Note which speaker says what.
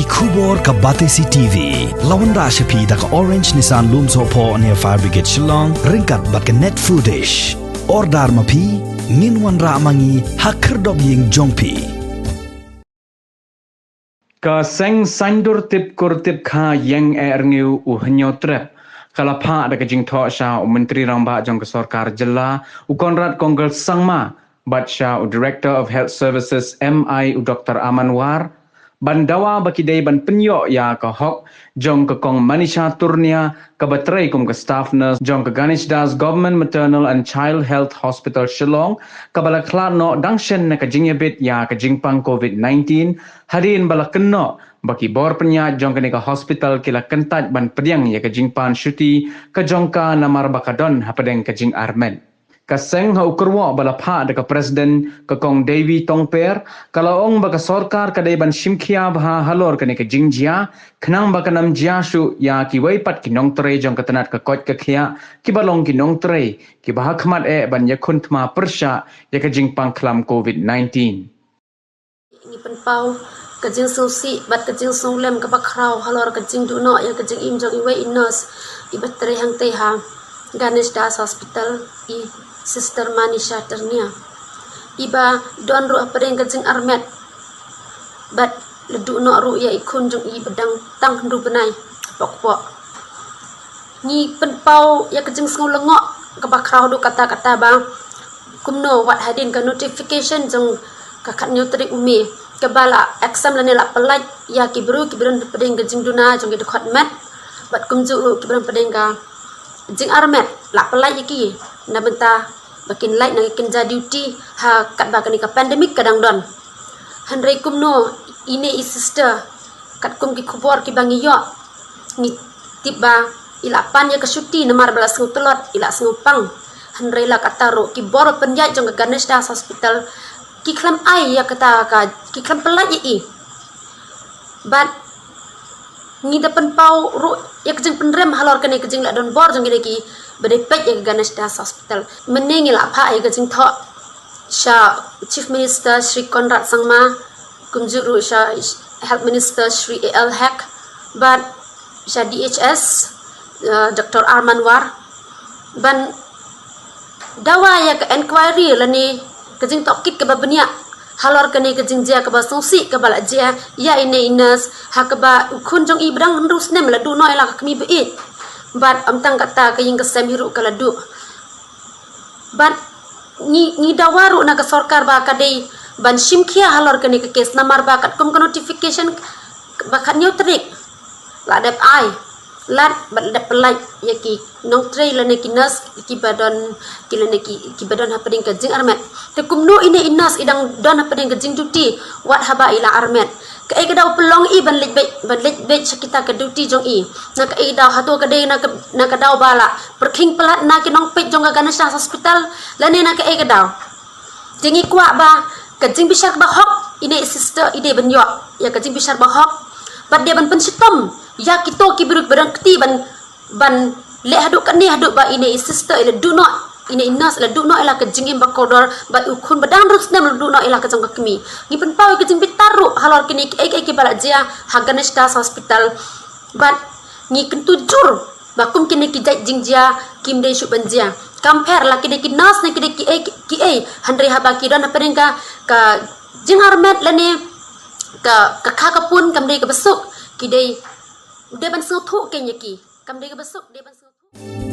Speaker 1: Kubor ka Batesi TV. Lawan Rashapi da ka Orange Nissan Lumso po near Fire Brigade Shillong. Ringkat bat ka net footage. Ordar mapi. Nginwan ra mangi hakerdog ying jongpi.
Speaker 2: Ka seng sandur tip kur tip kha yang ngiu uhnyo trep. Kalapa da kajing tho sha Menteri Ramba jong ke Sarkar Jilla Konrad Konggal Sangma Batsha Director of Health Services MI Dr. Amanwar Bandawa bakidai ban penyo ya ka hok jong ke kong Manisha Turnia ka batrai kum ke staff nurse jong ke Ganesh Das Government Maternal and Child Health Hospital Shillong ka bala kla no dangshen na ka jingyabit ya ka jingpang COVID-19 harin bala kenno baki bor penya jong ke ka hospital kila kentat ban pediang ya ka jingpan syuti ka jongka namar bakadon hapadeng ka jing armen. Kaseng ha ukurwa bala pha deka presiden ka kong Devi Tongper kalau ong baka sarkar kadai ban shimkhia bha halor kane ka jingjia khnang baka nam jia shu ya ki wai pat ki nong tre jong ka tanat ka kot ka khia ki balong ki nong tre ki bah khmat e ban yakun thma persha ya ka jingpang khlam COVID-19
Speaker 3: ni penpau ka jing sosi bat ka jing songlem ka bakrau halor ka jing du no ya ka jing im jong i wai inos i batre hang te ha Ganesh Das Hospital i Sister Manisha Turnia iba don ru apering kajing armet bat ledu no ru ya ikun jung i bedang tang ndu benai pok ni penpau ya kajing sngul lengok ka bakrau du kata-kata bang kumno wat hadin ka notification jung ka khat nyutrik umi ka bala exam lane la pelaj ya kibru pedeng kajing duna jung ki dekat met bat kumju ru kibran pedeng ka jing armet la pelaj iki na benta bakin light nang kinja duty ha kat ba kani ka pandemic kadang don handrai kumno ine i sister kat kum ki khubor ki bangi yo ni tiba ila pan ya ka syuti namar bala sengu telot ila sengu pang handrai la kataro ki bor penjat jong ka Ganesh Das Hospital ki klam ai ya kata ka ki klam pelaj i bat ni depan pau ru ya kejeng penrem halor kene kejeng la don bor jong ki bedepet ya Ganesh Das Hospital menengi la pha ya kejeng tho sha Chief Minister Sri Konrad Sangma kumjuru sha Health Minister Sri A.L. Haq but sha DHS Dr. Amanwar ban dawa ya ke inquiry lani kejeng tokit ke babnya halor kene kejeng jia ke basongsi ke bala jia ya ine inas ha ke ba khun jong i brang ndus nem la du no ela kami beit bat amtang kata ke ying kesem hiru kala du bat ni dawaru na ke sarkar ba kadai ban shimkhia halor kene ke kes namar ba kat kum notification ba khat neutrik la dep ai lat bat dep pelai ya ki nong tray la ne ki nas ki badon ki la ne ki badon ha peding ke jing armet te kum no ine inas idang don ha peding ke jing duty wat haba ila armet ka e kadau pelong i ban lej bet kita ke duty jong i na ka e dau hatu ka de na ka dau bala perking pelat na ki nong pet jong ka Ganesh Das Hospital la ne na ka e kadau jingi kwa ba ka jing bisar ba hok ine sister ide ban yo ya ka jing bisar ba hok bat de ban pensitom ya kito ki beruk berang keti ban le haduk kan ni haduk ba ine sister ila do not ine inas ila do not ila ka jing im ba kodor ba ukun badang rus nem do not ila ka jong ka kemi ni pen pau ka jing bitaru halor kini ki bala jia ha Ganesh Das Hospital bat ni kentu jur ba kum kini ki jai jing jia kim de shu ban jia compare la ki de ki nas ne ki e handre ha ba ki don apering ka jing armet lane ka kha ka pun kam de ka besuk ki de ban su thu ke nyaki kam de ka besuk de ban su thu